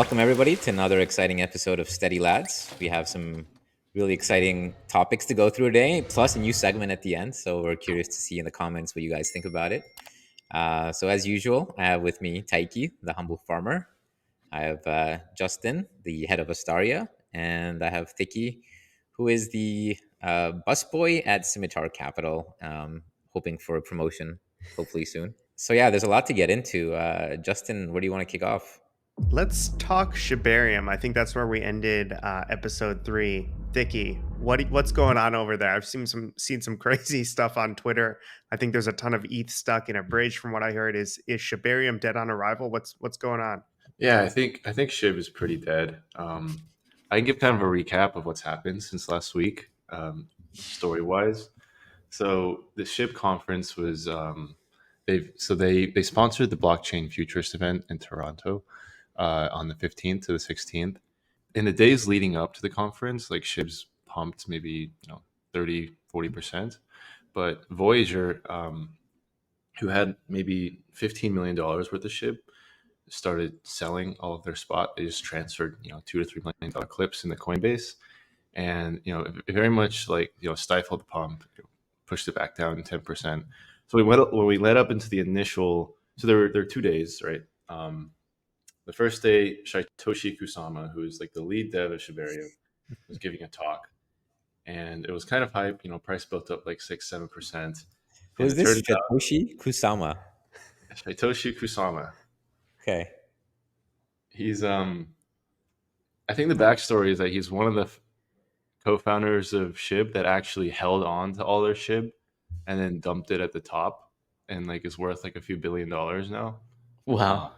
Welcome, everybody, to another exciting episode of Steady Lads. We have some really exciting topics to go through today, plus a new segment at the end. So we're curious to see in the comments what you guys think about it. So as usual, I have with me Taiki, the humble farmer. I have Justin, the head of Astaria, and I have Thiki, who is the busboy at Scimitar Capital, hoping for a promotion, hopefully soon. So yeah, there's a lot to get into. Justin, where do you want to kick off? Let's talk Shibarium. I think that's where we ended episode 3. Dicky, what's going on over there? I've seen some crazy stuff on Twitter. I think there's a ton of ETH stuck in a bridge. From what I heard, is Shibarium dead on arrival? What's going on? Yeah, I think Shib is pretty dead. I can give kind of a recap of what's happened since last week, story wise. So the Shib conference was they sponsored the blockchain futurist event in Toronto on the 15th to the 16th. In the days leading up to the conference, like Shib's pumped maybe 30-40%, but Voyager, who had maybe $15 million worth of Shib, started selling all of their spot. They just transferred, $2 to $3 million clips in the Coinbase, and it very much stifled the pump, pushed it back down 10%. So when we led up into the initial, so there were 2 days, right? The first day, Satoshi Kusama, who is like the lead dev of Shibarium, was giving a talk, and it was kind of hype. Price built up like 6-7%, Who and is it this? turned out Satoshi Kusama. Satoshi Kusama. Okay. He's I think the backstory is that he's one of the co-founders of Shib that actually held on to all their Shib and then dumped it at the top, and like is worth like a few $1 billion now. Wow.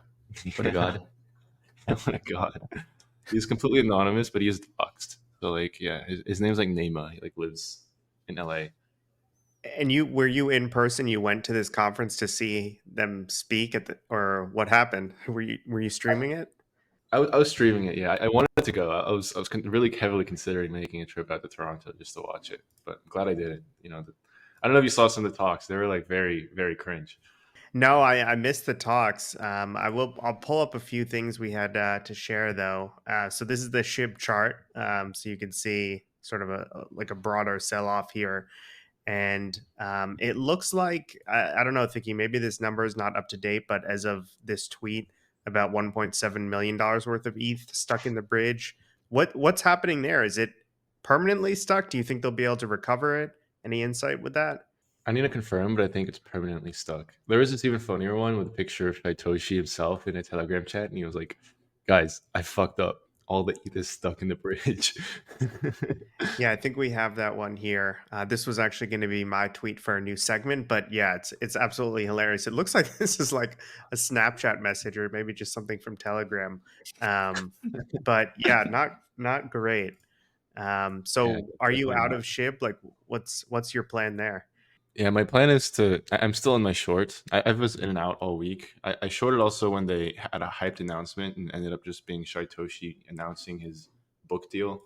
What a god. What a god. He's completely anonymous, but he is doxxed. So like, yeah, his name's like Neymar. He like lives in LA. And were you in person? You went to this conference to see them speak or what happened? Were you streaming it? I was streaming it. Yeah, I wanted to go. I was really heavily considering making a trip out to Toronto just to watch it, but I'm glad I did it. I don't know if you saw some of the talks. They were like very, very cringe. No, I missed the talks. I'll pull up a few things we had to share though. So this is the SHIB chart. So you can see sort of like a broader sell off here, and it looks like I don't know, Thicky, maybe this number is not up to date, but as of this tweet, about $1.7 million worth of ETH stuck in the bridge. What's happening there? Is it permanently stuck? Do you think they'll be able to recover it? Any insight with that? I need to confirm, but I think it's permanently stuck. There was this even funnier one with a picture of Satoshi himself in a Telegram chat, and he was like, "Guys, I fucked up. All the ETH is stuck in the bridge." Yeah, I think we have that one here. This was actually going to be my tweet for a new segment, but yeah, it's absolutely hilarious. It looks like this is like a Snapchat message or maybe just something from Telegram. But yeah, not great. Yeah, So are you definitely out not. of SHIB? Like, what's your plan there? Yeah, my plan is to. I'm still in my short. I was in and out all week. I shorted also when they had a hyped announcement and ended up just being Satoshi announcing his book deal,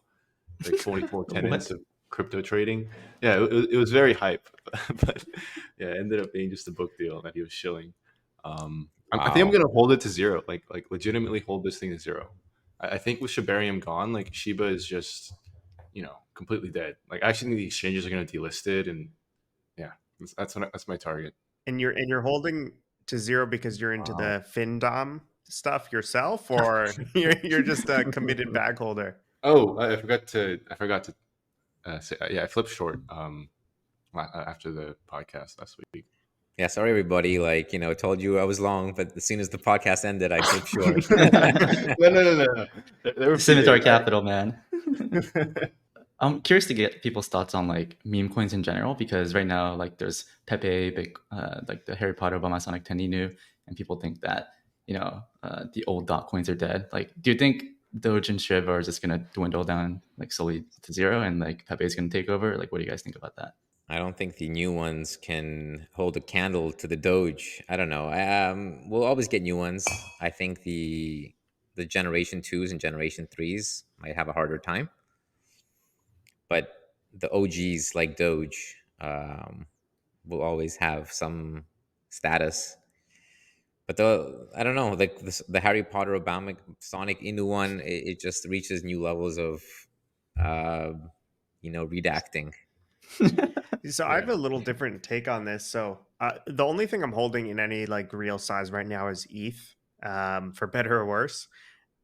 like 44 tenets What? of crypto trading. Yeah, it was very hype, but yeah, it ended up being just a book deal that he was shilling. I think I'm Wow. gonna hold it to zero, like legitimately hold this thing to zero. I think with Shibarium gone, like Shiba is just completely dead. Like I actually think the exchanges are gonna delist it, and yeah, that's my target. And you're holding to zero because you're into Wow. the FinDom stuff yourself, or you're just a committed bag holder? Oh, I forgot to say, yeah, I flipped short after the podcast last week. Yeah, sorry everybody. Told you I was long, but as soon as the podcast ended, I flipped short. No. There were a few Scimitar days. Capital, man. I'm curious to get people's thoughts on like meme coins in general, because right now like there's Pepe, big like the Harry Potter Sonic Tendy new, and people think that the old dot coins are dead. Like, do you think Doge and Shiv are just gonna dwindle down like slowly to zero, and like Pepe is gonna take over? Like, what do you guys think about that? I don't think the new ones can hold a candle to the Doge. I don't know. We'll always get new ones. I think the generation twos and generation threes might have a harder time, but the OGs like Doge will always have some status. But I don't know, like the Harry Potter Obama Sonic Inu one, it just reaches new levels of, uh, redacting. So I have a little different take on this. So the only thing I'm holding in any like real size right now is ETH, for better or worse.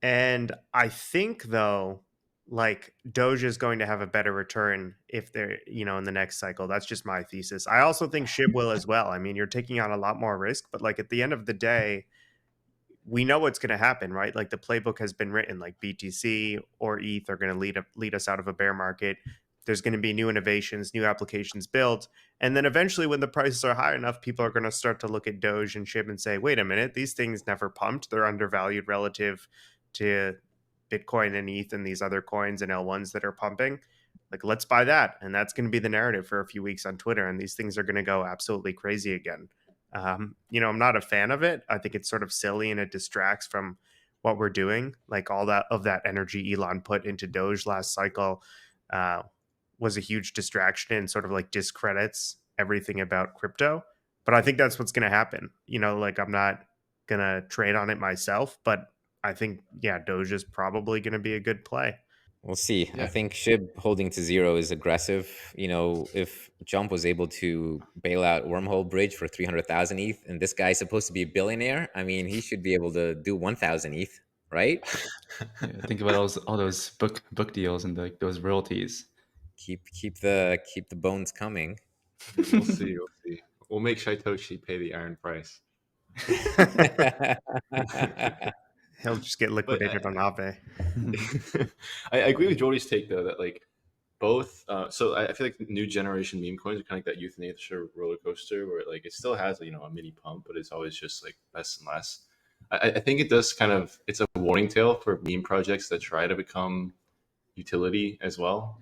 And I think though, like Doge is going to have a better return if they're, in the next cycle. That's just my thesis. I also think SHIB will as well. I mean, you're taking on a lot more risk, but like at the end of the day, we know what's going to happen, right? Like the playbook has been written. Like BTC or ETH are going to lead us out of a bear market. There's going to be new innovations, new applications built, and then eventually, when the prices are high enough, people are going to start to look at Doge and SHIB and say, "Wait a minute, these things never pumped. They're undervalued relative to Bitcoin and ETH and these other coins and L1s that are pumping. Like, let's buy that." And that's going to be the narrative for a few weeks on Twitter, and these things are going to go absolutely crazy again. I'm not a fan of it. I think it's sort of silly and it distracts from what we're doing. Like all that energy Elon put into Doge last cycle uh, was a huge distraction and sort of like discredits everything about crypto. But I think that's what's going to happen. Like I'm not going to trade on it myself, but I think, yeah, Doge is probably going to be a good play. We'll see. I Yeah. think SHIB holding to zero is aggressive. If Jump was able to bail out Wormhole Bridge for 300,000 ETH, and this guy's supposed to be a billionaire, I mean, he should be able to do 1,000 ETH, right? Yeah, think about all those book deals and those royalties. Keep the bones coming. We'll see. We'll see. We'll make Shaitoshi pay the iron price. He'll just get liquidated on Aave. I agree with Jordy's take though that like both. So I feel like new generation meme coins are kind of like that euthanasia roller coaster where like it still has a mini pump, but it's always just like less and less. I think it does it's a warning tale for meme projects that try to become utility as well,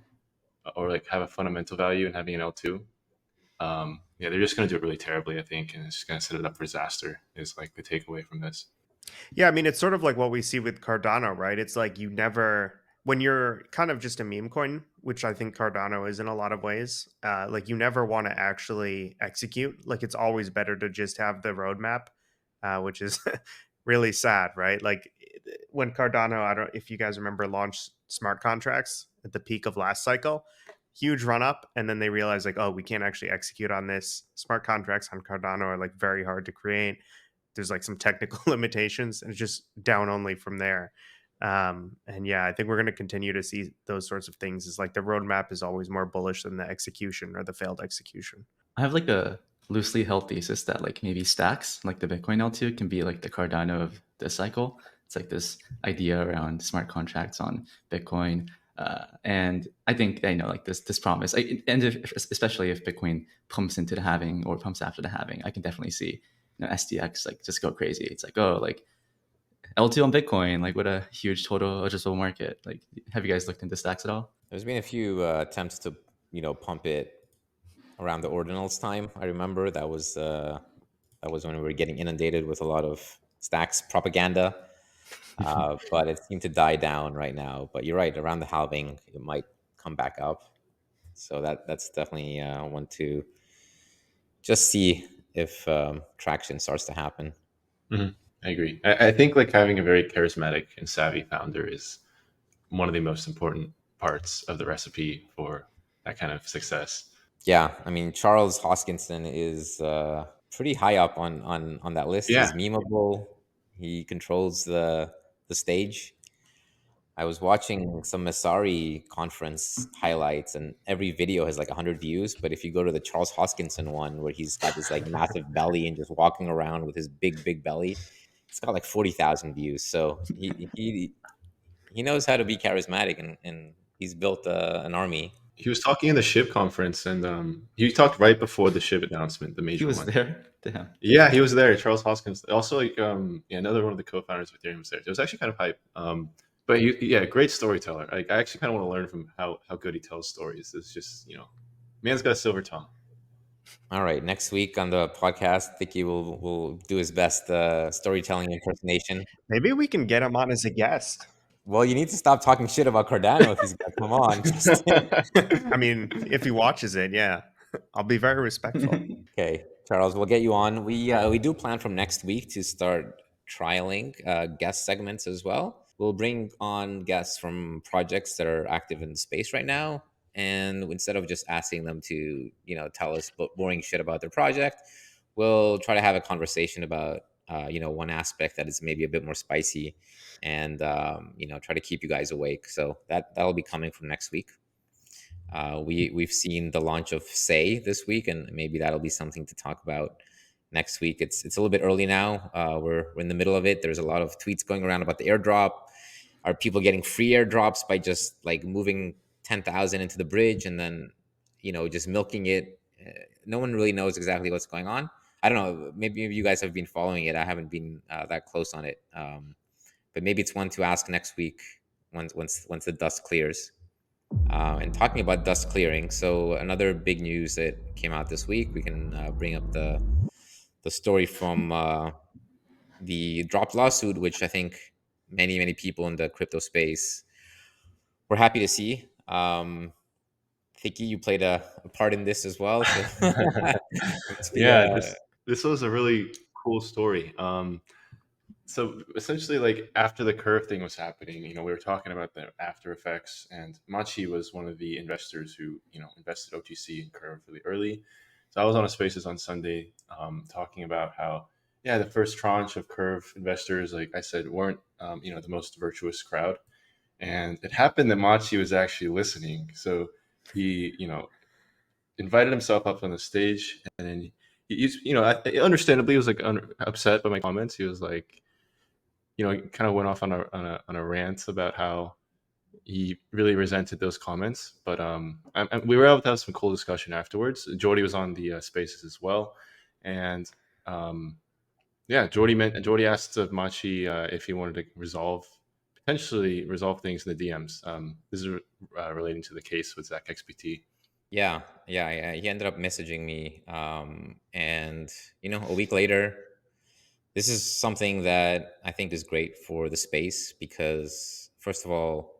or like have a fundamental value in having an L2. Yeah, they're just going to do it really terribly, I think, and it's just going to set it up for disaster. Is like the takeaway from this. Yeah, I mean, it's sort of like what we see with Cardano, right? It's like when you're kind of just a meme coin, which I think Cardano is in a lot of ways, like you never want to actually execute. Like it's always better to just have the roadmap, which is really sad, right? Like when Cardano, I don't if you guys remember, launched smart contracts at the peak of last cycle, huge run up, and then they realized like, oh, we can't actually execute on this. Smart contracts on Cardano are like very hard to create. There's like some technical limitations and it's just down only from there. And yeah, I think we're going to continue to see those sorts of things. Is like the roadmap is always more bullish than the execution or the failed execution. I have like a loosely held thesis that like maybe stacks like the Bitcoin L2 can be like the Cardano of this cycle. It's like this idea around smart contracts on Bitcoin. And I think like this promise, especially if Bitcoin pumps into the halving or pumps after the halving, I can definitely see SDX like just go crazy. It's like, oh, like L2 on Bitcoin, like what a huge total addressable market. Like, have you guys looked into stacks at all? There's been a few attempts to pump it around the ordinals time. I remember that was when we were getting inundated with a lot of stacks propaganda. But it seemed to die down right now. But you're right, around the halving, it might come back up. So that's definitely one to just see if traction starts to happen. Mm-hmm. I agree. I think like having a very charismatic and savvy founder is one of the most important parts of the recipe for that kind of success. Yeah, I mean Charles Hoskinson is pretty high up on that list. Yeah. He's memeable. He controls the stage. I was watching some Masari conference highlights, and every video has like 100 views. But if you go to the Charles Hoskinson one, where he's got this like massive belly and just walking around with his big belly, it's got like 40,000 views. So he knows how to be charismatic, and he's built an army. He was talking in the SHIB conference, and he talked right before the SHIB announcement, the major He was one. there. Damn. Yeah, he was there. Charles Hoskins, also like another one of the co-founders of Ethereum was there. It was actually kind of hype. But great storyteller. I actually kind of want to learn from how good he tells stories. It's just man's got a silver tongue. All right, next week on the podcast, Vicky will do his best storytelling impersonation. Maybe we can get him on as a guest. Well, you need to stop talking shit about Cardano if he's going to come on. I mean, if he watches it, yeah, I'll be very respectful. Okay. Charles, we'll get you on. We do plan from next week to start trialing guest segments as well. We'll bring on guests from projects that are active in space right now, and instead of just asking them to tell us boring shit about their project, we'll try to have a conversation about one aspect that is maybe a bit more spicy, and try to keep you guys awake. So that'll be coming from next week. We've seen the launch of Say this week, and maybe that'll be something to talk about next week. It's a little bit early now. We're in the middle of it. There's a lot of tweets going around about the airdrop. Are people getting free airdrops by just like moving 10,000 into the bridge and then just milking it? No one really knows exactly what's going on. I don't know. Maybe you guys have been following it. I haven't been that close on it, but maybe it's one to ask next week once the dust clears. And talking about dust clearing, so another big news that came out this week, we can bring up the story from the dropped lawsuit, which I think many people in the crypto space were happy to see. Thicky, you played a part in this as well, so must be Yeah, this was a really cool story. So essentially, like after the curve thing was happening, we were talking about the after effects, and Machi was one of the investors who invested OTC in curve really early. So I was on a Spaces on Sunday, talking about how the first tranche of curve investors, like I said, weren't the most virtuous crowd, and it happened that Machi was actually listening. So he invited himself up on the stage, and then understandably, he was like upset by my comments. He was like, kind of went off on a rant about how he really resented those comments. But we were able to have some cool discussion afterwards. Jordy was on the Spaces as well, and Jordy asked of Machi if he wanted to potentially resolve things in the DMs. This is relating to the case with ZachXBT. Yeah. He ended up messaging me, and a week later, this is something that I think is great for the space because, first of all,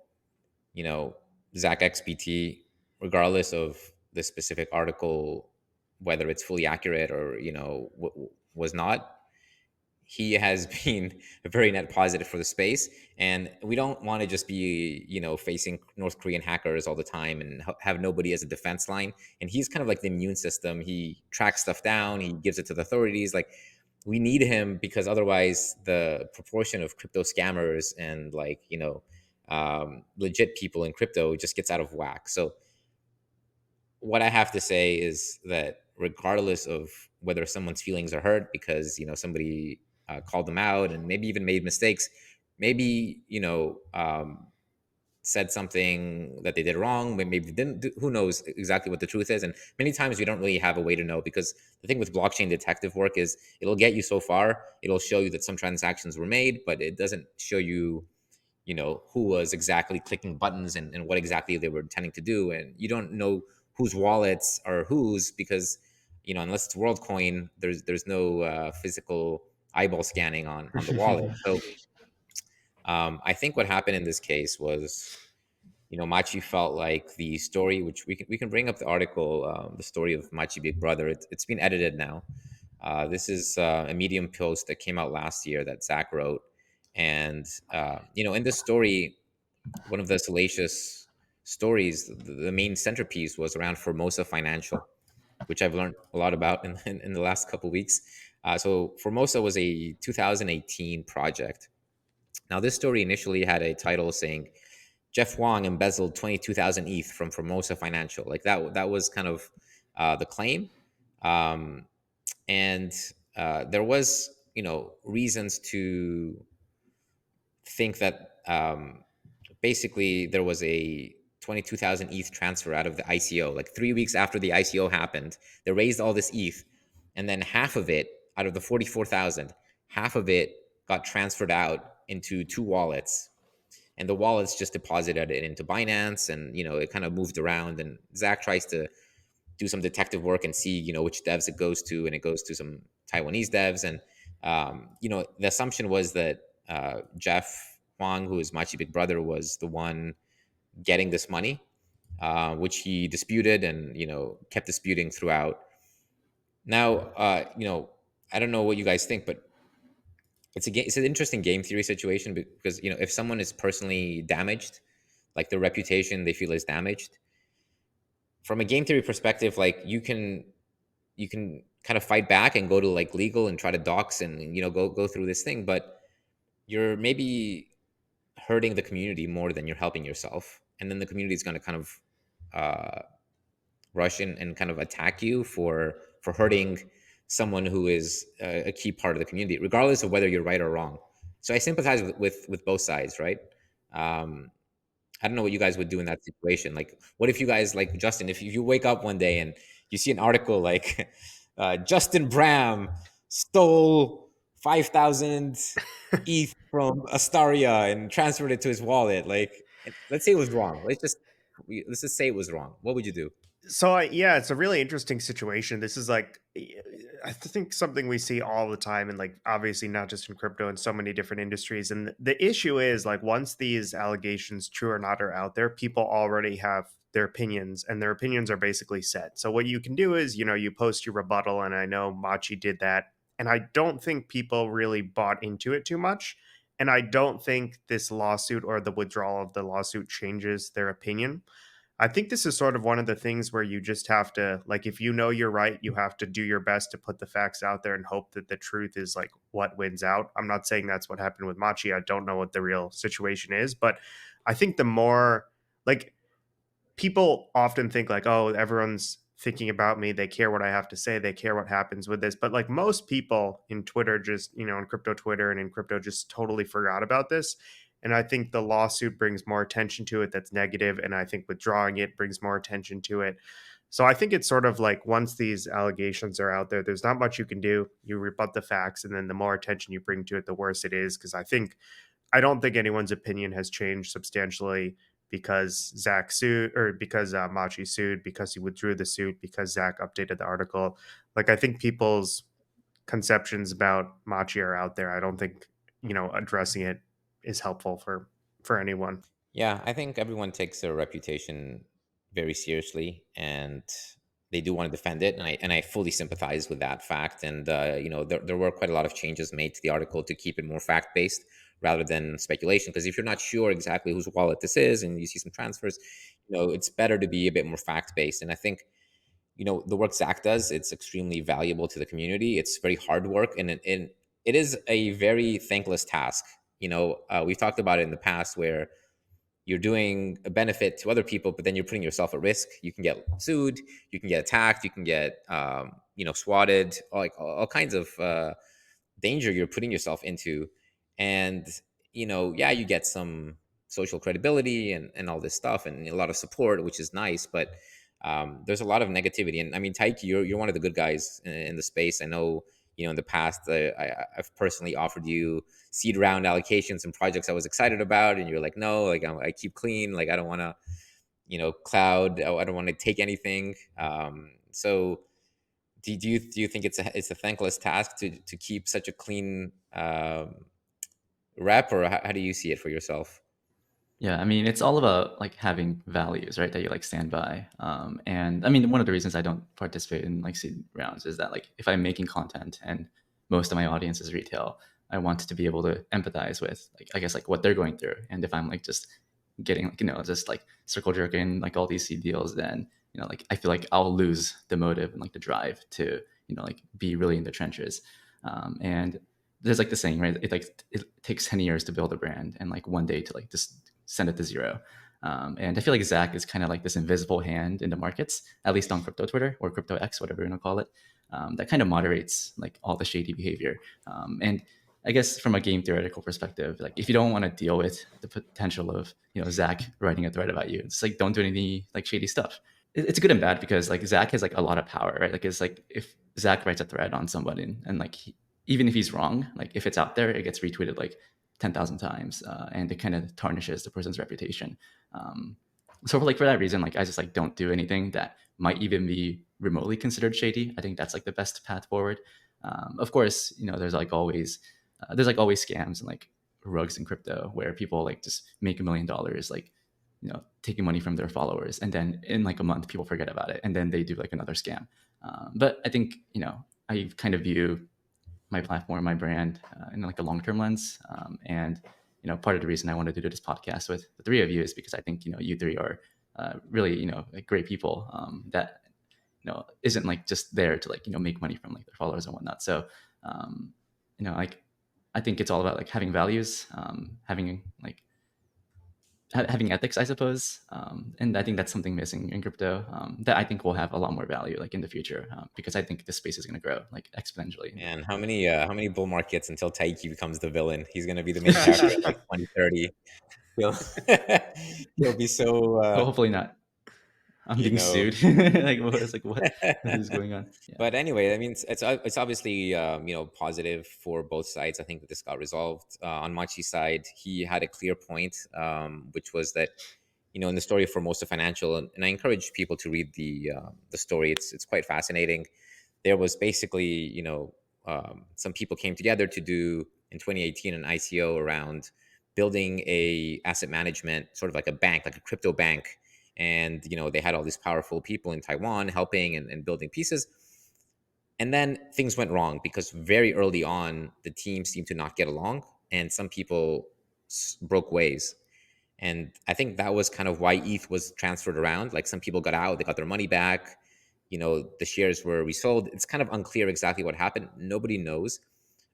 ZachXBT, regardless of the specific article, whether it's fully accurate or was not, he has been a very net positive for the space. And we don't want to just be facing North Korean hackers all the time and have nobody as a defense line. And he's kind of like the immune system. He tracks stuff down, he gives it to the authorities. Like, we need him because otherwise the proportion of crypto scammers and legit people in crypto just gets out of whack. So what I have to say is that regardless of whether someone's feelings are hurt because somebody called them out and maybe even made mistakes, maybe said something that they did wrong, maybe they didn't do, who knows exactly what the truth is. And many times we don't really have a way to know, because the thing with blockchain detective work is it'll get you so far. It'll show you that some transactions were made, but it doesn't show you who was exactly clicking buttons and what exactly they were intending to do. And you don't know whose wallets are whose because unless it's WorldCoin, there's no physical eyeball scanning on the wallet. So I think what happened in this case was, Machi felt like the story, which we can bring up the article, the story of Machi Big Brother. It's been edited now. This is a Medium post that came out last year that Zach wrote, and in this story, one of the salacious stories, the main centerpiece was around Formosa Financial, which I've learned a lot about in the last couple of weeks. So Formosa was a 2018 project. Now, this story initially had a title saying Jeff Wong embezzled 22,000 ETH from Formosa Financial. Like that was kind of the claim. And there was, reasons to think that basically there was a 22,000 ETH transfer out of the ICO. Like 3 weeks after the ICO happened, they raised all this ETH, and then half of it, out of the 44,000, half of it got transferred out into two wallets, and the wallets just deposited it into Binance, and it kind of moved around. And Zach tries to do some detective work and see which devs it goes to, and it goes to some Taiwanese devs. And the assumption was that Jeff Huang, who is Machi Big Brother, was the one getting this money, which he disputed and kept disputing throughout. Now, I don't know what you guys think, but it's an interesting game theory situation, because if someone is personally damaged, like their reputation they feel is damaged, from a game theory perspective, like you can kind of fight back and go to like legal and try to dox and go through this thing, but you're maybe hurting the community more than you're helping yourself, and then the community is going to kind of uh, rush in and kind of attack you for hurting someone who is a key part of the community, regardless of whether you're right or wrong. So I sympathize with both sides, right? um, I don't know what you guys would do in that situation. Like, what if you guys, like Justin, if you wake up one day and you see an article like Justin Bram stole 5,000 ETH from Astaria and transferred it to his wallet. Like, let's say it was wrong. Let's just say it was wrong. What would you do? So yeah, it's a really interesting situation. This is like, I think something we see all the time, and like obviously not just in crypto, in so many different industries. And the issue is like once these allegations, true or not, are out there, people already have their opinions, and their opinions are basically set. So what you can do is, you post your rebuttal, and I know Machi did that, and I don't think people really bought into it too much. And I don't think this lawsuit or the withdrawal of the lawsuit changes their opinion. I think this is sort of one of the things where you just have to, like, if you know you're right, you have to do your best to put the facts out there and hope that the truth is like what wins out. I'm not saying that's what happened with Machi. I don't know what the real situation is, but I think the more, like, people often think like, oh, everyone's thinking about me. They care what I have to say. They care what happens with this. But like most people in Twitter, just, in crypto Twitter and in crypto, just totally forgot about this. And I think the lawsuit brings more attention to it that's negative, and I think withdrawing it brings more attention to it. So I think it's sort of like once these allegations are out there, there's not much you can do. You rebut the facts, and then the more attention you bring to it, the worse it is. Because I don't think anyone's opinion has changed substantially because Zach sued, or because Machi sued, because he withdrew the suit, because Zach updated the article. Like, I think people's conceptions about Machi are out there. I don't think, addressing it is helpful for anyone. Yeah, I think everyone takes their reputation very seriously, and they do want to defend it, and I fully sympathize with that fact. And there were quite a lot of changes made to the article to keep it more fact based rather than speculation. Because if you're not sure exactly whose wallet this is, and you see some transfers, it's better to be a bit more fact based. And I think the work Zach does, it's extremely valuable to the community. It's very hard work, and it is a very thankless task. We've talked about it in the past where you're doing a benefit to other people, but then you're putting yourself at risk. You can get sued, you can get attacked, you can get swatted, like all kinds of danger you're putting yourself into. And yeah, you get some social credibility and all this stuff and a lot of support, which is nice, but there's a lot of negativity. And I mean, Taiki, you're one of the good guys in the space. I know, in the past, I've personally offered you seed round allocations and projects I was excited about, and you're like, no, like I keep clean, like I don't want to, cloud, I don't want to take anything. So do you think it's a thankless task to keep such a clean rep, or how do you see it for yourself? Yeah, I mean, it's all about like having values, right? That you like stand by. And I mean, one of the reasons I don't participate in like seed rounds is that like if I'm making content and most of my audience is retail, I want to be able to empathize with like I guess like what they're going through. And if I'm like just getting like just like circle jerking like all these seed deals, then like I feel like I'll lose the motive and like the drive to like be really in the trenches. And there's like the saying, right? It takes 10 years to build a brand and like one day to like just send it to zero. And I feel like Zach is kind of like this invisible hand in the markets, at least on crypto Twitter or crypto X, whatever you want to call it, that kind of moderates like all the shady behavior. And I guess from a game theoretical perspective, like if you don't want to deal with the potential of Zach writing a thread about you, it's like don't do any like shady stuff. It's good and bad because like Zach has like a lot of power, right? Like it's like if Zach writes a thread on somebody and like even if he's wrong, like if it's out there, it gets retweeted like 10,000 times, and it kind of tarnishes the person's reputation. So for that reason, like I just like don't do anything that might even be remotely considered shady. I think that's like the best path forward. Of course, there's like always scams and like rugs in crypto where people like just make $1 million, like taking money from their followers, and then in like a month people forget about it, and then they do like another scam. But I think, I kind of view my platform, my brand, in like a long-term lens. And part of the reason I wanted to do this podcast with the three of you is because I think you three are really like great people that isn't like just there to like make money from like their followers and whatnot. So like I think it's all about like having values, having like having ethics, I suppose. And I think that's something missing in crypto that I think will have a lot more value like in the future because I think this space is going to grow like exponentially. And how many bull markets until Taiki becomes the villain? He's going to be the main character in like 2030. He'll he'll be so Hopefully not. I'm you being know. sued. What is going on? Yeah. But anyway, I mean, it's obviously positive for both sides. I think that this got resolved. On Machi's side, he had a clear point, which was that in the story for Most of Financial, and I encourage people to read the story. It's quite fascinating. There was basically some people came together to do in 2018 an ICO around building a asset management, sort of like a bank, like a crypto bank. And they had all these powerful people in Taiwan helping and building pieces. And then things went wrong because very early on, the team seemed to not get along, and some people broke ways. And I think that was kind of why ETH was transferred around. Like some people got out, they got their money back. The shares were resold. It's kind of unclear exactly what happened. Nobody knows.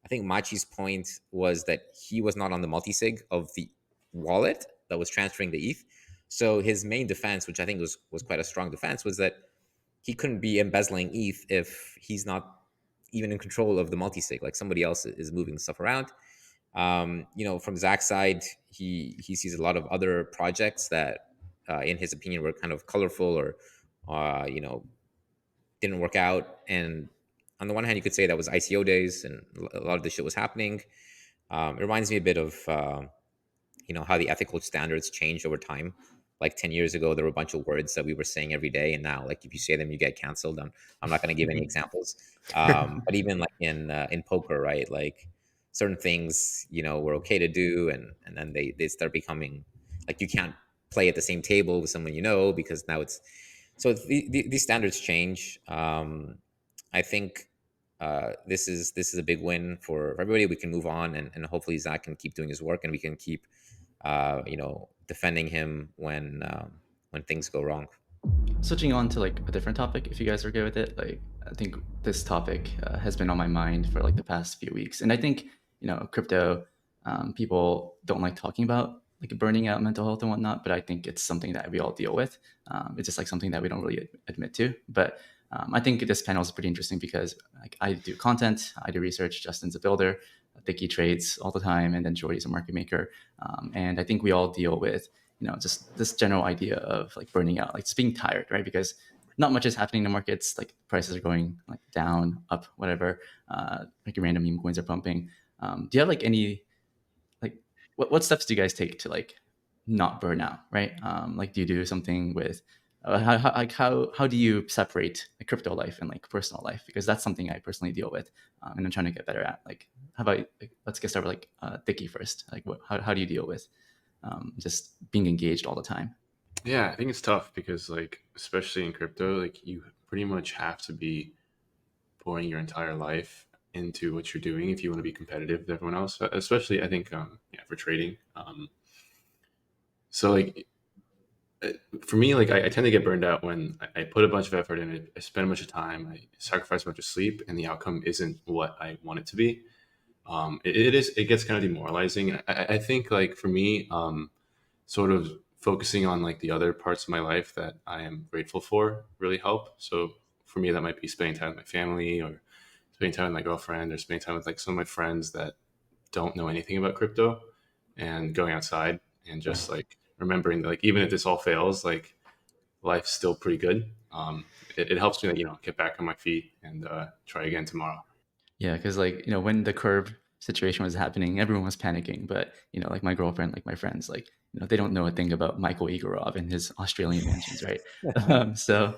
I think Machi's point was that he was not on the multisig of the wallet that was transferring the ETH. So his main defense, which I think was quite a strong defense, was that he couldn't be embezzling ETH if he's not even in control of the multisig. Like somebody else is moving stuff around. From Zach's side, he sees a lot of other projects that, in his opinion, were kind of colorful or, didn't work out. And on the one hand, you could say that was ICO days, and a lot of this shit was happening. It reminds me a bit of how the ethical standards changed over time. Like 10 years ago, there were a bunch of words that we were saying every day, and now, like, if you say them, you get canceled. I'm not going to give any examples, but even like in poker, right? Like certain things, were okay to do, and then they start becoming like you can't play at the same table with someone because now it's so these standards change. I think this is a big win for everybody. We can move on, and hopefully Zach can keep doing his work, and we can keep defending him when things go wrong. Switching on to like a different topic, if you guys are good with it, like I think this topic has been on my mind for like the past few weeks, and I think crypto people don't like talking about like burning out mental health and whatnot, but I think it's something that we all deal with. It's just like something that we don't really admit to, but I think this panel is pretty interesting because like I do content, I do research, Justin's a builder, Thicky trades all the time, and then Jordy's a market maker, and I think we all deal with just this general idea of like burning out, like just being tired, right? Because not much is happening in the markets. Like prices are going like down, up, whatever. Like your random meme coins are pumping. Do you have like any, like, what steps do you guys take to like not burn out, right? Like, do you do something with, how do you separate a crypto life and like personal life? Because that's something I personally deal with, and I'm trying to get better at. Like, how about like, let's get started with like Thicky first. Like, how do you deal with just being engaged all the time? Yeah, I think it's tough because, like, especially in crypto, like, you pretty much have to be pouring your entire life into what you're doing if you want to be competitive with everyone else. Especially, I think, for trading. So, like, for me, like, I tend to get burned out when I put a bunch of effort in it, I spend a bunch of time, I sacrifice a bunch of sleep, and the outcome isn't what I want it to be. It gets kind of demoralizing. I think, like, for me, sort of focusing on like the other parts of my life that I am grateful for really help. So for me, that might be spending time with my family, or spending time with my girlfriend, or spending time with like some of my friends that don't know anything about crypto, and going outside and just like remembering that, like, even if this all fails, like, life's still pretty good. It helps me, get back on my feet and try again tomorrow. Yeah, because like when the curve situation was happening, everyone was panicking. But like my girlfriend, like my friends, like they don't know a thing about Michael Igorov and his Australian mansions, right? So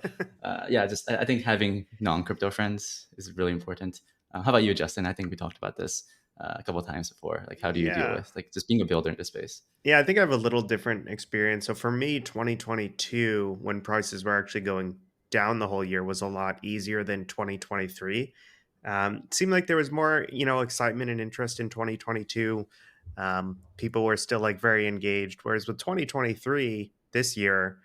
yeah, just I think having non-crypto friends is really important. How about you, Justin? I think we talked about this a couple of times before. Like, how do you deal with like just being a builder in this space? Yeah, I think I have a little different experience. So for me, 2022, when prices were actually going down the whole year was a lot easier than 2023. It seemed like there was more, excitement and interest in 2022. People were still like very engaged, whereas with 2023 this year,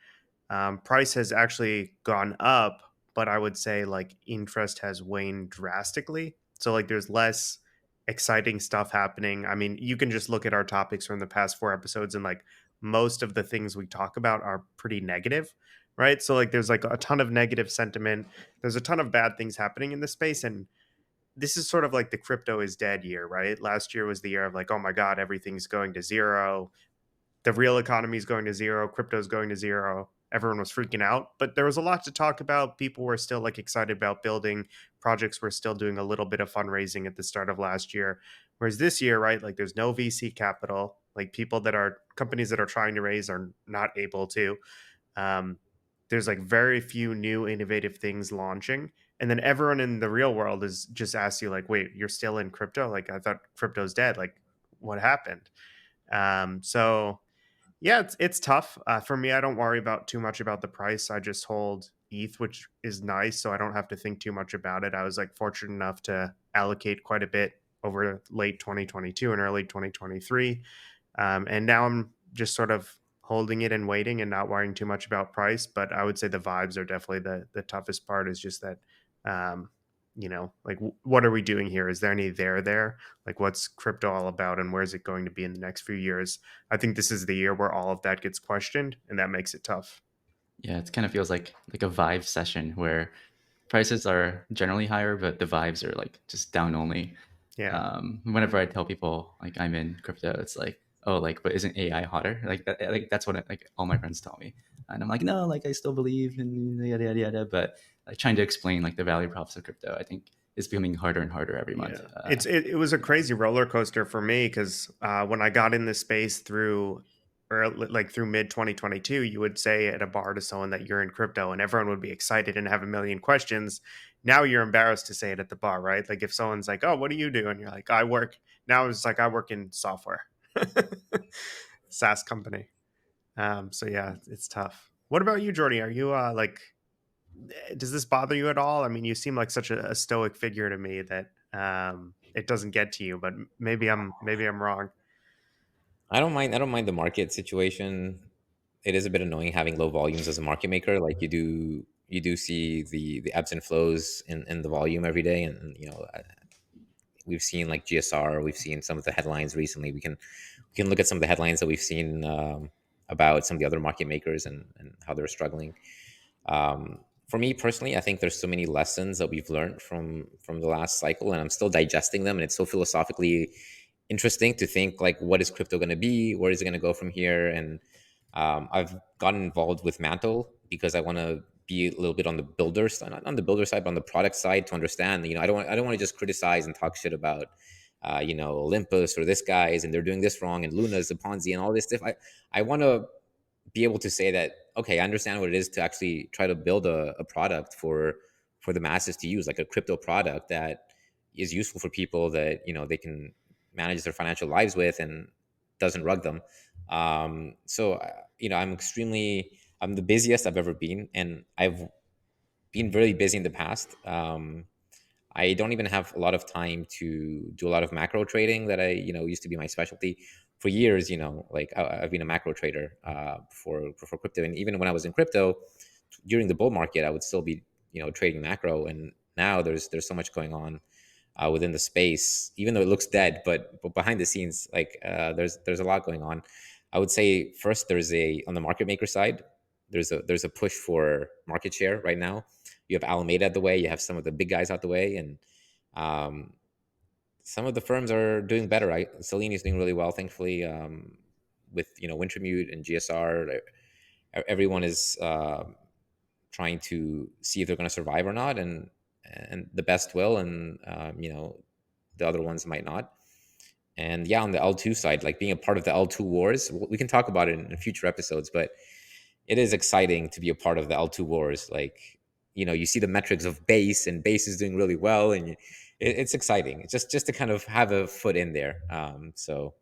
price has actually gone up, but I would say like interest has waned drastically. So like there's less exciting stuff happening. I mean, you can just look at our topics from the past 4 episodes, and like most of the things we talk about are pretty negative, right? So like there's like a ton of negative sentiment. There's a ton of bad things happening in this space, and this is sort of like the crypto is dead year, right? Last year was the year of like, oh my god, everything's going to zero, the real economy is going to zero, crypto's going to zero. Everyone was freaking out, but there was a lot to talk about. People were still like excited about building. Projects were still doing a little bit of fundraising at the start of last year. Whereas this year, right, like there's no VC capital. Like companies that are trying to raise are not able to. Um, there's like very few new innovative things launching. And then everyone in the real world is just asks you, like, wait, you're still in crypto? Like, I thought crypto's dead. Like, what happened? So yeah, it's tough for me. I don't worry about too much about the price. I just hold ETH, which is nice, so I don't have to think too much about it. I was like fortunate enough to allocate quite a bit over late 2022 and early 2023, and now I'm just sort of holding it and waiting and not worrying too much about price. But I would say the vibes are definitely the toughest part. Is just that, um, like what are we doing here? Is there any there? Like what's crypto all about, and where's it going to be in the next few years? I think this is the year where all of that gets questioned, and that makes it tough. Yeah, it kind of feels like a vibe session where prices are generally higher, but the vibes are like just down only. Yeah. Whenever I tell people like I'm in crypto, it's like, oh, like, but isn't AI hotter? Like that, like that's what like all my friends tell me, and I'm like, no, like I still believe in yada yada yada. But like trying to explain like the value props of crypto, I think is becoming harder and harder every month. Yeah. It was a crazy roller coaster for me because when I got in this space through mid 2022, you would say at a bar to someone that you're in crypto, and everyone would be excited and have a million questions. Now you're embarrassed to say it at the bar, right? Like if someone's like, "Oh, what do you do?" and you're like, "I work." Now it's like I work in software, SaaS company. So yeah, it's tough. What about you, Jordy? Are you like does this bother you at all? I mean, you seem like such a stoic figure to me that it doesn't get to you, but maybe I'm wrong. I don't mind the market situation. It is a bit annoying having low volumes as a market maker. Like you do see the ebbs and flows in the volume every day, and we've seen like GSR. We've seen some of the headlines recently. We can look at some of the headlines that we've seen about some of the other market makers and how they're struggling. For me personally, I think there's so many lessons that we've learned from the last cycle, and I'm still digesting them. And it's so philosophically interesting to think like, what is crypto going to be? Where is it going to go from here? And I've gotten involved with Mantle because I want to be a little bit on the builder side, not on the builder side, but on the product side to understand. I don't want to just criticize and talk shit about Olympus or this guys and they're doing this wrong and Luna's a Ponzi and all this stuff. I want to be able to say that, okay, I understand what it is to actually try to build a product for the masses to use, like a crypto product that is useful for people that they can manage their financial lives with and doesn't rug them. So I'm the busiest I've ever been, and I've been very busy in the past. I don't even have a lot of time to do a lot of macro trading that I used to be my specialty for years. Like I've been a macro trader for crypto, and even when I was in crypto during the bull market, I would still be trading macro. And now there's so much going on within the space, even though it looks dead, but behind the scenes, like there's a lot going on. I would say first on the market maker side, there's a push for market share right now. You have Alameda out the way, you have some of the big guys out the way, and um, some of the firms are doing better. Selene is doing really well, thankfully, with Wintermute and GSR. Everyone is trying to see if they're going to survive or not, and the best will, and the other ones might not. And yeah, on the L2 side, like being a part of the L2 wars, we can talk about it in future episodes, but it is exciting to be a part of the L2 wars. Like, you see the metrics of base, and base is doing really well, and it's exciting. It's just to kind of have a foot in there. So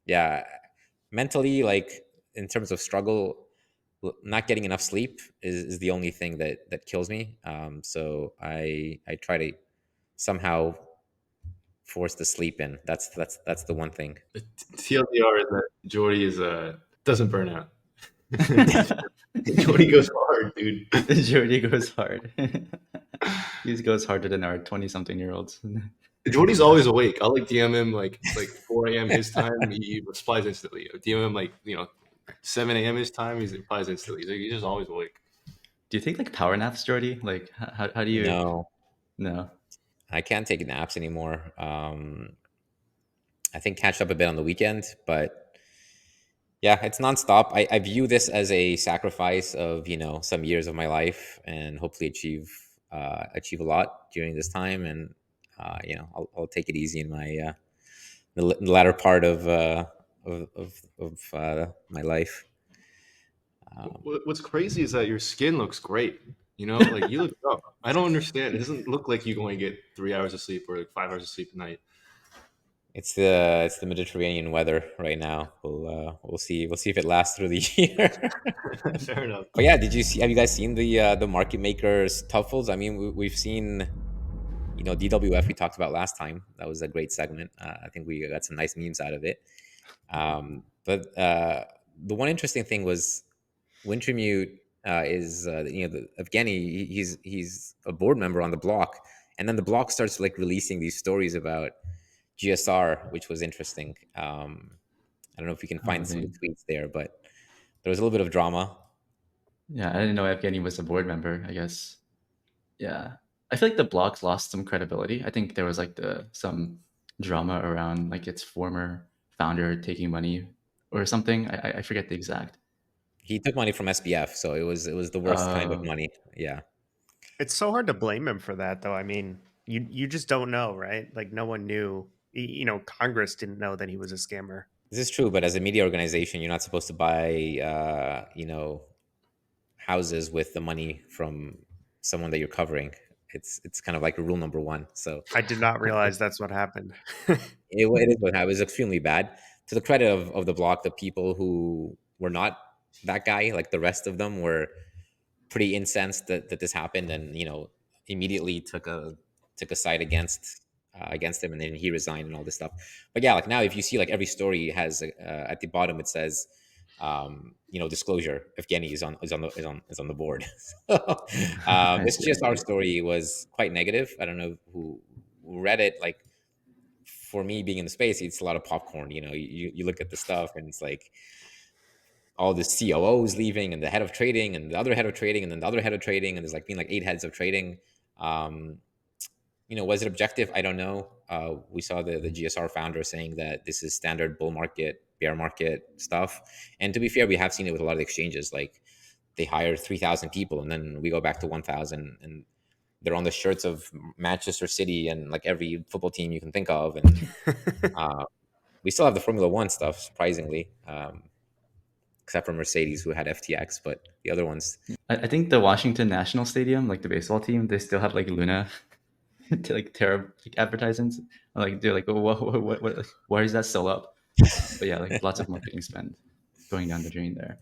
yeah, mentally, like in terms of struggle, not getting enough sleep is the only thing that kills me. So I try to somehow force the sleep in. That's the one thing. TLDR is that Jordy doesn't burn out. Jordy goes hard, dude. Jordy goes hard. He goes harder than our 20-something-year-olds. Jordy's always awake. I'll like DM him like 4 a.m. his time. He replies instantly. DM him like 7 a.m. his time. He replies instantly. He's just always awake. Do you take like power naps, Jordy? Like how do you? No, I can't take naps anymore. I think catch up a bit on the weekend, but yeah, it's nonstop. I view this as a sacrifice of some years of my life, and hopefully achieve a lot during this time. And I'll take it easy in my the latter part of my life. What's crazy is that your skin looks great. Like you look up. I don't understand. It doesn't look like you going to get 3 hours of sleep or like 5 hours of sleep a night. It's the Mediterranean weather right now. We'll see if it lasts through the year. Fair enough. But yeah, have you guys seen the market makers tuffles? I mean, we've seen DWF we talked about last time. That was a great segment. I think we got some nice memes out of it. But the one interesting thing was Wintermute is Evgeny. He's a board member on the block, and then the block starts like releasing these stories about GSR, which was interesting. I don't know if you can find some of the tweets there, but there was a little bit of drama. Yeah, I didn't know Evgeny was a board member, I guess. Yeah. I feel like the blog's lost some credibility. I think there was like some drama around like its former founder taking money or something. I forget the exact. He took money from SBF, so it was the worst kind of money. Yeah. It's so hard to blame him for that, though. I mean, you just don't know, right? Like no one knew. Congress didn't know that he was a scammer. This is true, but as a media organization, you're not supposed to buy, houses with the money from someone that you're covering. It's kind of like rule number one. So I did not realize that's what happened. it is what happened. It was extremely bad. To the credit of the block, the people who were not that guy, like the rest of them, were pretty incensed that this happened, and immediately took a side against him, and then he resigned and all this stuff. But yeah, like now if you see like every story has at the bottom it says disclosure, Evgeny is on the board. So, this GSR story was quite negative. I don't know who read it. Like for me, being in the space, it's a lot of popcorn. You look at the stuff and it's like all the COOs leaving, and the head of trading, and the other head of trading, and then the other head of trading, and there's like 8 heads of trading. Was it objective? I don't know. We saw the GSR founder saying that this is standard bull market, bear market stuff. And to be fair, we have seen it with a lot of exchanges. Like they hire 3,000 people, and then we go back to 1,000, and they're on the shirts of Manchester City and like every football team you can think of. And we still have the Formula One stuff, surprisingly. Except for Mercedes, who had FTX, but the other ones. I think the Washington National Stadium, like the baseball team, they still have like Luna to like terrible like advertisements. Like they're like, what? Why is that still up? But yeah, like lots of marketing spend going down the drain there.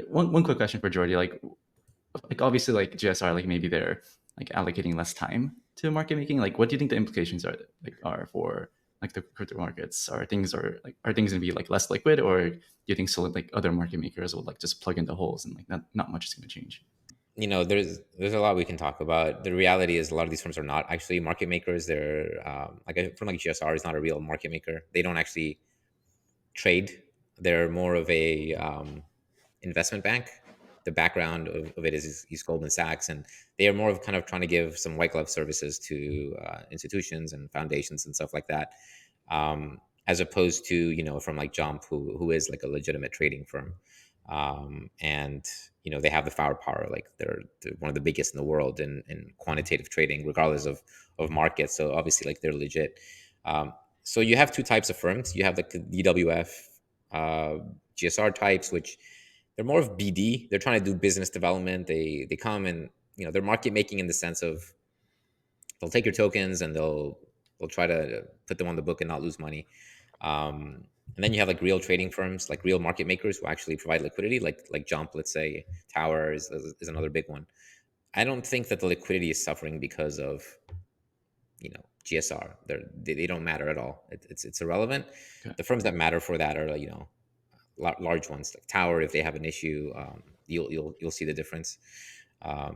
One quick question for Jordy, like obviously like GSR, like maybe they're like allocating less time to market making. Like, what do you think the implications are for like the crypto markets? Are things going to be like less liquid, or do you think so like other market makers will like just plug in the holes and like not much is going to change? There's a lot we can talk about. The reality is a lot of these firms are not actually market makers. They're from like GSR is not a real market maker. They don't actually trade. They're more of a investment bank. The background of it is Goldman Sachs, and they are more of kind of trying to give some white glove services to institutions and foundations and stuff like that, as opposed to from like Jump, who is like a legitimate trading firm, and they have the firepower. Like they're one of the biggest in the world in quantitative trading, regardless of markets. So obviously, like they're legit. So you have two types of firms. You have like the DWF, GSR types, which they're more of BD. They're trying to do business development. They come and they're market making in the sense of they'll take your tokens and they'll try to put them on the book and not lose money. And then you have like real trading firms, like real market makers who actually provide liquidity, like Jump, let's say. Tower is another big one. I don't think that the liquidity is suffering because of GSR. They don't matter at all. It's irrelevant. Okay. The firms that matter for that are large ones like Tower. If they have an issue, you'll see the difference.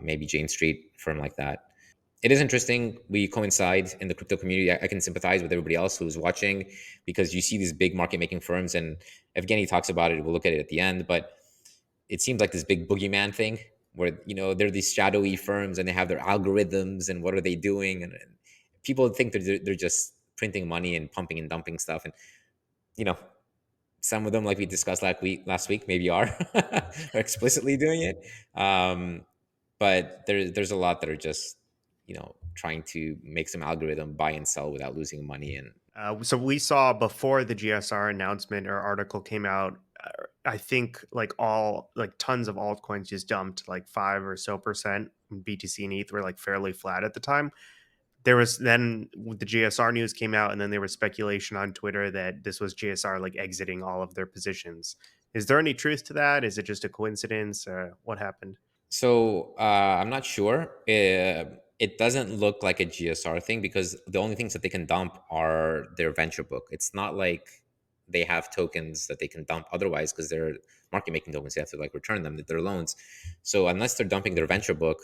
Maybe Jane Street, firm like that. It is interesting. We coincide in the crypto community. I can sympathize with everybody else who's watching, because you see these big market making firms, and Evgeny talks about it. We'll look at it at the end, but it seems like this big boogeyman thing where they're these shadowy firms and they have their algorithms, and what are they doing, and people think they're just printing money and pumping and dumping stuff, and you know some of them, like we discussed last week maybe are are explicitly doing it. But there's a lot that are just trying to make some algorithm buy and sell without losing money. And So we saw before the GSR announcement or article came out, I think tons of altcoins just dumped, like 5% or so. BTC and ETH were like fairly flat at the time. There was then the GSR news came out, and then there was speculation on Twitter that this was GSR like exiting all of their positions. Is there any truth to that? Is it just a coincidence? What happened? So I'm not sure. It doesn't look like a GSR thing, because the only things that they can dump are their venture book. It's not like they have tokens that they can dump otherwise, because they're market making tokens. They have to like return them. They're loans. So unless they're dumping their venture book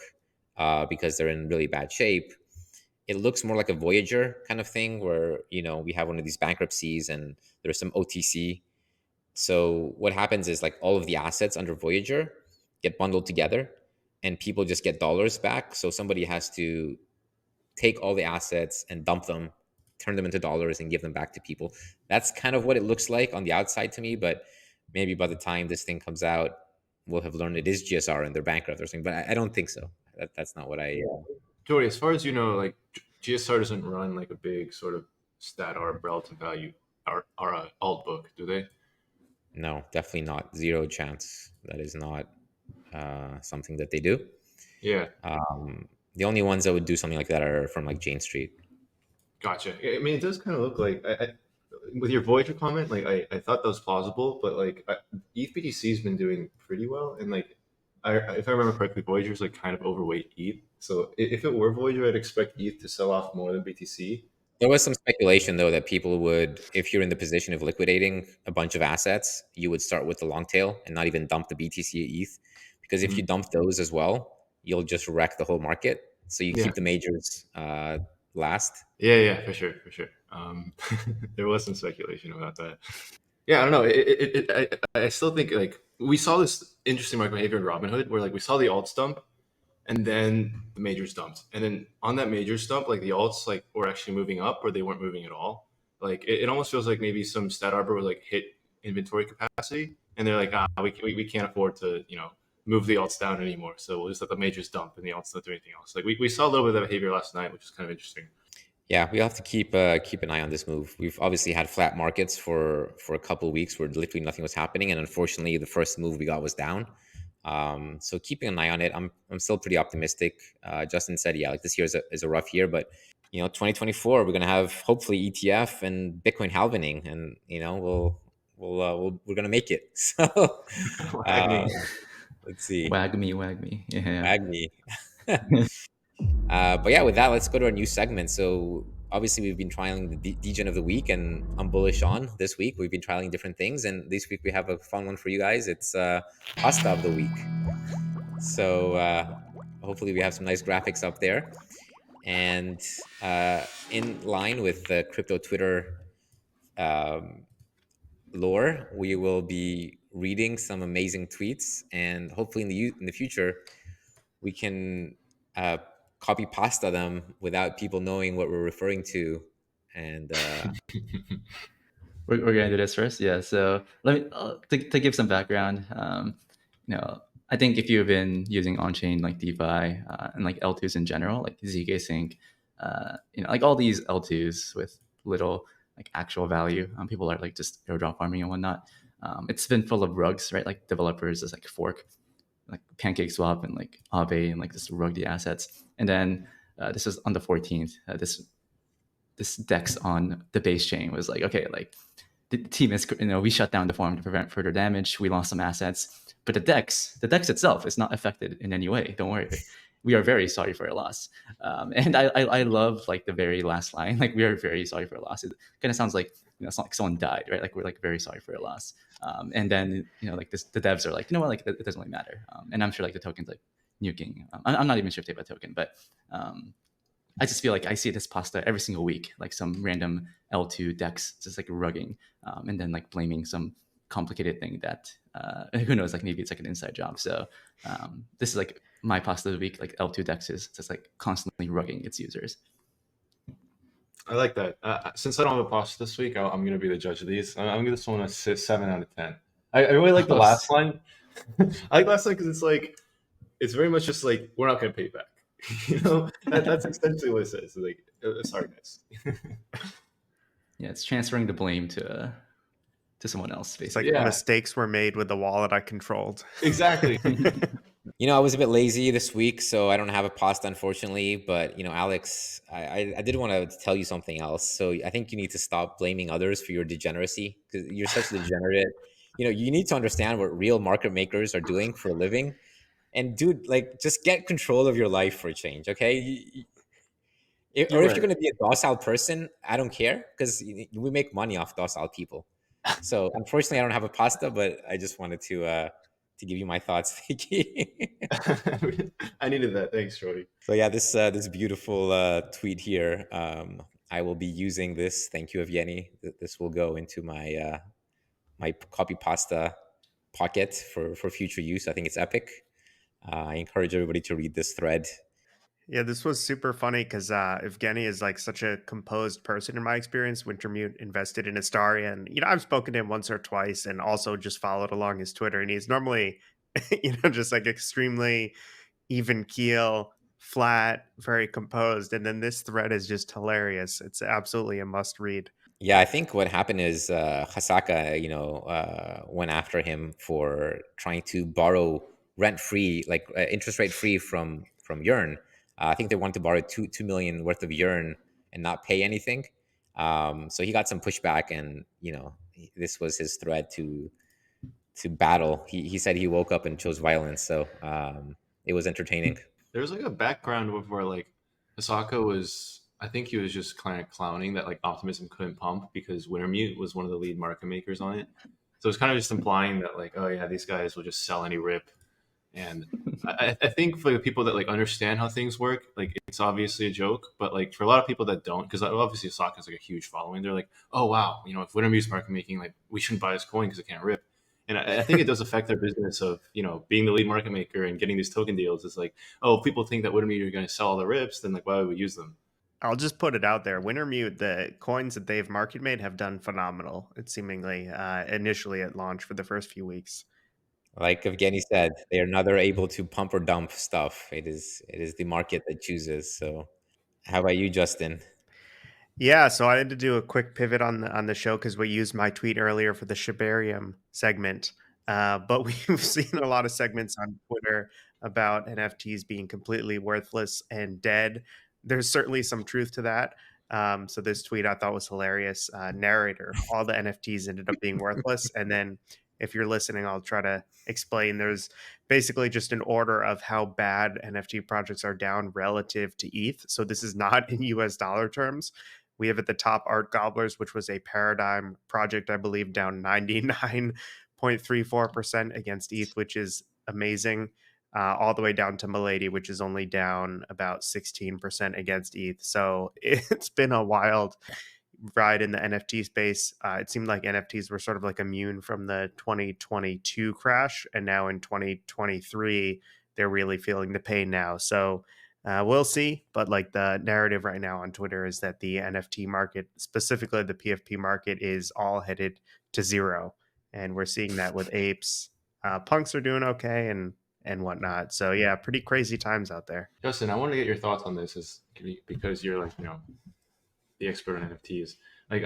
because they're in really bad shape, it looks more like a Voyager kind of thing, where we have one of these bankruptcies and there's some OTC. So what happens is like all of the assets under Voyager get bundled together, and people just get dollars back. So somebody has to take all the assets and dump them, turn them into dollars, and give them back to people. That's kind of what it looks like on the outside to me. But maybe by the time this thing comes out, we'll have learned it is GSR and they're bankrupt or something. But I don't think so. That's not what I. Jory, as far as you know, like GSR doesn't run like a big sort of stat arb relative value or alt book, do they? No, definitely not. Zero chance. That is not something that they do. Yeah. The only ones that would do something like that are from like Jane Street. Gotcha. I mean, it does kind of look like with your Voyager comment, like I thought that was plausible, but like ETH BTC has been doing pretty well, and like if I remember correctly, Voyager's like kind of overweight ETH. So if it were Voyager, I'd expect ETH to sell off more than BTC. There was some speculation, though, that people would, if you're in the position of liquidating a bunch of assets, you would start with the long tail and not even dump the BTC or ETH. Because if you dump those as well, you'll just wreck the whole market. So you Yeah. keep the majors last. Yeah, for sure. There was some speculation about that. Yeah, I don't know. I still think like we saw this interesting market behavior in Robinhood, where like we saw the alts dump, and then the majors dumped, and then on that majors dump, like the alts like were actually moving up, or they weren't moving at all. Like it almost feels like maybe some stat arbor would like hit inventory capacity, and they're like, we can't afford to move the alts down anymore, so we'll just let the majors dump and the alts not do anything else. Like we saw a little bit of that behavior last night, which is kind of interesting. Yeah, we have to keep an eye on this move. We've obviously had flat markets for a couple of weeks where literally nothing was happening, and unfortunately, the first move we got was down. So keeping an eye on it. I'm still pretty optimistic. Justin said, yeah, like this year is a rough year, but 2024 we're gonna have hopefully ETF and Bitcoin halvening, and we're gonna make it. So let's see. Wag me. Yeah. Wag me. But yeah, with that, let's go to our new segment. So obviously we've been trialing the degen of the week, and I'm bullish on this week. We've been trialing different things, and this week we have a fun one for you guys. It's pasta of the week. So hopefully we have some nice graphics up there. And in line with the crypto Twitter lore, we will be reading some amazing tweets, and hopefully in the future we can copy pasta them without people knowing what we're referring to. And we're gonna do this first. Yeah. So let me to give some background. I think if you've been using on-chain like DeFi and like L2s in general, like ZK Sync, like all these L2s with little like actual value, people are like just airdrop farming and whatnot. It's been full of rugs, right? Like developers just like fork, like PancakeSwap and like Aave and like just rug the assets. And then this is on the 14th. This DEX on the base chain was like, okay, like the team is, we shut down the farm to prevent further damage. We lost some assets, but the DEX itself is not affected in any way. Don't worry. We are very sorry for your loss. And I love like the very last line, like, we are very sorry for your loss. It kind of sounds like, it's not like someone died, right? Like, we're like very sorry for your loss. And then, like this, the devs are like, you know what, like it doesn't really matter. And I'm sure like the token's like nuking. I'm not even sure if they have a token, but I just feel like I see this pasta every single week, like some random L2 DEX just like rugging, and then like blaming some complicated thing that who knows, like maybe it's like an inside job. So this is like my pasta of the week, like L2 DEX is just like constantly rugging its users. I like that. Since I don't have a pasta this week, I'm going to be the judge of these. I'm going to this one a 7 out of 10. I really like the last line. I like last line because it's like, it's very much just like, we're not going to pay back. That's essentially what it says. Like, sorry guys. Yeah, it's transferring the blame to someone else, basically. It's like mistakes were made with the wallet I controlled. Exactly. I was a bit lazy this week, so I don't have a pasta, unfortunately. But, Alex, I did want to tell you something else. So I think you need to stop blaming others for your degeneracy, because you're such a degenerate. You need to understand what real market makers are doing for a living. And dude, like, just get control of your life for a change, okay? If you're going to be a docile person, I don't care, because we make money off docile people. So unfortunately, I don't have a pasta, but I just wanted to give you my thoughts, Vicky. I needed that. Thanks, Jordy. So yeah, this beautiful tweet here. I will be using this. Thank you, Evgeny. This will go into my my copy pasta pocket for future use. I think it's epic. I encourage everybody to read this thread. Yeah, this was super funny because Evgeny is like such a composed person in my experience. Wintermute invested in Astaria, and I've spoken to him once or twice, and also just followed along his Twitter. And he's normally, just like extremely even keel, flat, very composed. And then this thread is just hilarious. It's absolutely a must read. Yeah, I think what happened is Hasaka, went after him for trying to borrow rent free, like interest rate free from Yearn. I think they wanted to borrow 2 million worth of Yearn and not pay anything. So he got some pushback, and this was his thread to battle. He said he woke up and chose violence. So it was entertaining. There's like a background of where like Asaka was, I think he was just kind of clowning that like Optimism couldn't pump because Wintermute was one of the lead market makers on it. So it's kind of just implying that like, oh yeah, these guys will just sell any rip. And I think for the people that like understand how things work, like it's obviously a joke, but like for a lot of people that don't, because obviously Asaka has like a huge following, they're like, oh wow, if Wintermute's market making, like we shouldn't buy this coin because it can't rip. And I think it does affect their business of, being the lead market maker and getting these token deals. It's like, oh, if people think that Wintermute are going to sell all the rips, then like, why would we use them? I'll just put it out there. Wintermute, the coins that they've market made have done phenomenal. It's seemingly initially at launch for the first few weeks. Like Evgeny said, they are neither able to pump or dump stuff. It is the market that chooses. So how about you, Justin? Yeah, so I had to do a quick pivot on the show because we used my tweet earlier for the Shibarium segment. But we've seen a lot of segments on Twitter about NFTs being completely worthless and dead. There's certainly some truth to that. So this tweet I thought was hilarious. Narrator, all the NFTs ended up being worthless. And then if you're listening, I'll try to explain. There's basically just an order of how bad NFT projects are down relative to ETH. So this is not in US dollar terms. We have at the top Art Gobblers, which was a Paradigm project, I believe, down 99.34% against ETH, which is amazing, all the way down to Milady, which is only down about 16% against ETH. So it's been a wild ride in the NFT space. It seemed like NFTs were sort of like immune from the 2022 crash, and now in 2023, they're really feeling the pain now. So we'll see, but like the narrative right now on Twitter is that the NFT market, specifically the PFP market, is all headed to zero, and we're seeing that with apes. Punks are doing okay, and whatnot. So yeah, pretty crazy times out there. Justin, I want to get your thoughts on this, because you're like the expert on NFTs. Like,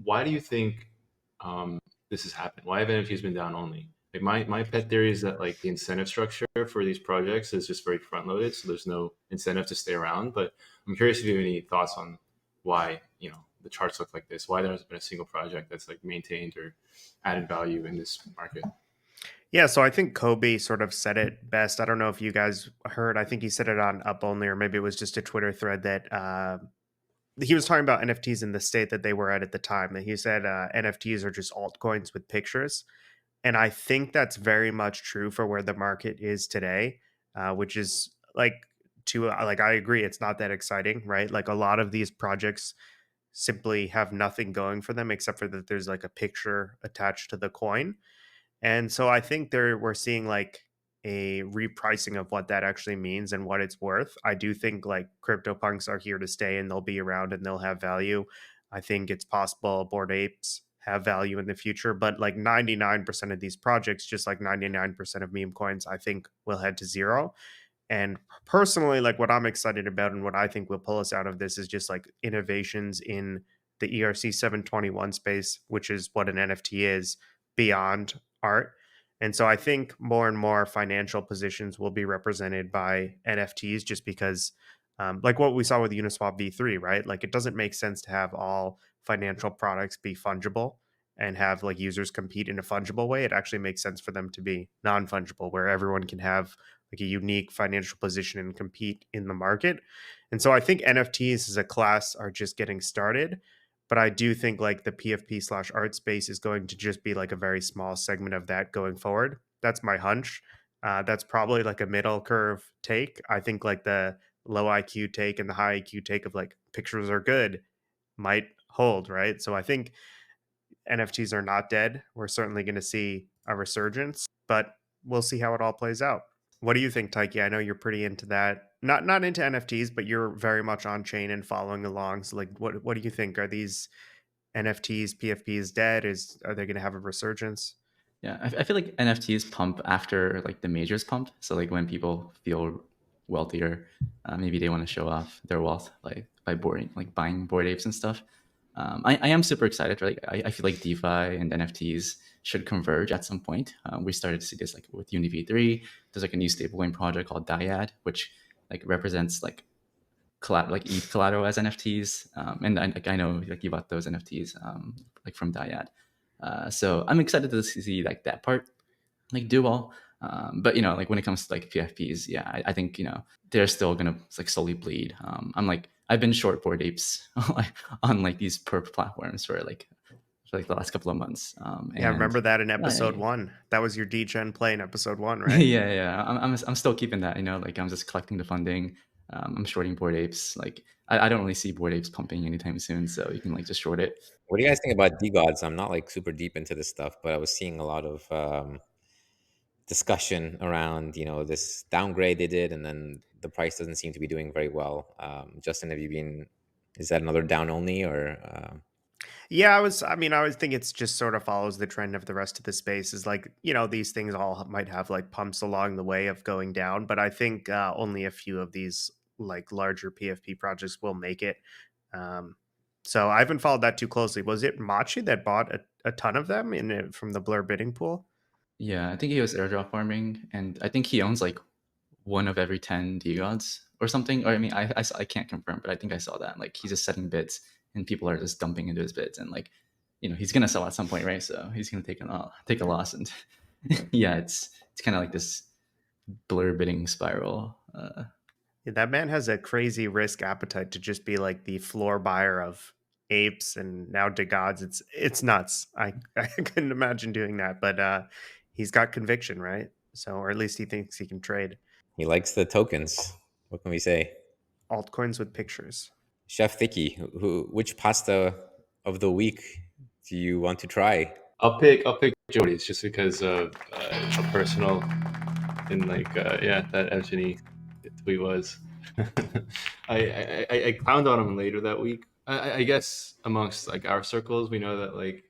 why do you think this has happened? Why have NFTs been down only? Like my pet theory is that like the incentive structure for these projects is just very front loaded, so there's no incentive to stay around. But I'm curious if you have any thoughts on why the charts look like this? Why there hasn't been a single project that's like maintained or added value in this market? Yeah, so I think Kobe sort of said it best. I don't know if you guys heard. I think he said it on Up Only, or maybe it was just a Twitter thread that he was talking about NFTs in the state that they were at the time. And he said NFTs are just altcoins with pictures. And I think that's very much true for where the market is today, which is like like I agree, it's not that exciting, right? Like a lot of these projects simply have nothing going for them except for that there's like a picture attached to the coin. And so I think we're seeing like a repricing of what that actually means and what it's worth. I do think like CryptoPunks are here to stay and they'll be around and they'll have value. I think it's possible Bored Apes have value in the future, but like 99% of these projects, just like 99% of meme coins, I think will head to zero. And personally, like what I'm excited about and what I think will pull us out of this is just like innovations in the ERC 721 space, which is what an NFT is beyond art. And so I think more and more financial positions will be represented by NFTs just because, like what we saw with Uniswap V3, right? Like it doesn't make sense to have all financial products be fungible and have like users compete in a fungible way. It actually makes sense for them to be non fungible, where everyone can have like a unique financial position and compete in the market. And so I think NFTs as a class are just getting started. But I do think like the PFP/art space is going to just be like a very small segment of that going forward. That's my hunch. That's probably like a middle curve take. I think like the low IQ take and the high IQ take of like pictures are good might hold, right? So I think NFTs are not dead. We're certainly going to see a resurgence, but we'll see how it all plays out. What do you think, Taiki? I know you're pretty into that. Not into NFTs, but you're very much on chain and following along. So like what do you think? Are these NFTs, PFPs dead? Are they gonna have a resurgence? Yeah, I feel like NFTs pump after like the majors pump. So like when people feel wealthier, maybe they want to show off their wealth by buying Bored Apes and stuff. I am super excited. Right? I feel like DeFi and NFTs should converge at some point. We started to see this like with UniV3. There's like a new stablecoin project called Dyad, which like represents like ETH collateral as NFTs. And I know like you bought those NFTs like from Dyad. So I'm excited to see like that part like do well. But you know, like when it comes to like PFPs, yeah, I think you know they're still gonna like slowly bleed. I've been short Bored Apes on like these perp platforms for like the last couple of months. Yeah, I remember that in episode yeah, 1. That was your DGen play in episode 1, right? yeah. I'm still keeping that. You know, like I'm just collecting the funding. I'm shorting Bored Apes. Like I don't really see Bored Apes pumping anytime soon, so you can like just short it. What do you guys think about DGods? I'm not like super deep into this stuff, but I was seeing a lot of discussion around this downgrade they did, and then the price doesn't seem to be doing very well. Justin, have you been? Is that another down only or? Yeah, I always think it's just sort of follows the trend of the rest of the space is like, these things all might have like pumps along the way of going down, but I think only a few of these like larger PFP projects will make it. So I haven't followed that too closely. Was it Machi that bought a ton of them from the Blur bidding pool? Yeah, I think he was airdrop farming, and I think he owns like one of every 10 DGods or something. Or I mean, I can't confirm, but I think I saw that. Like he's just setting bids, and people are just dumping into his bids, and like, you know, he's gonna sell at some point, right? So he's gonna take a loss, and yeah, it's kind of like this Blur bidding spiral. Yeah, that man has a crazy risk appetite to just be like the floor buyer of apes and now to gods. It's nuts. I couldn't imagine doing that, but he's got conviction, right? So, or at least he thinks he can trade He likes the tokens. What can we say? altcoins with pictures. Chef Thicky, which pasta of the week do you want to try? I'll pick Jody's just because of a personal and like yeah, that Evgeny tweet was. I clowned on him later that week. I guess amongst like our circles, we know that like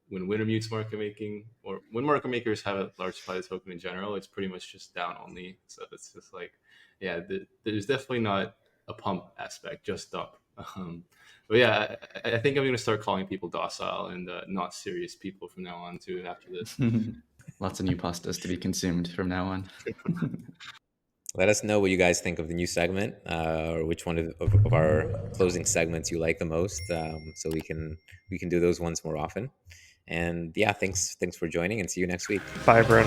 when Wintermute's market making or when market makers have a large supply of token in general, it's pretty much just down only. So it's just like yeah, there's definitely not a pump aspect, just up. But yeah, I think I'm going to start calling people docile and not serious people from now on too after this. Lots of new pastas to be consumed from now on. Let us know what you guys think of the new segment, or which one of our closing segments you like the most, so we can do those ones more often. And yeah, thanks for joining, and see you next week. Bye, everyone.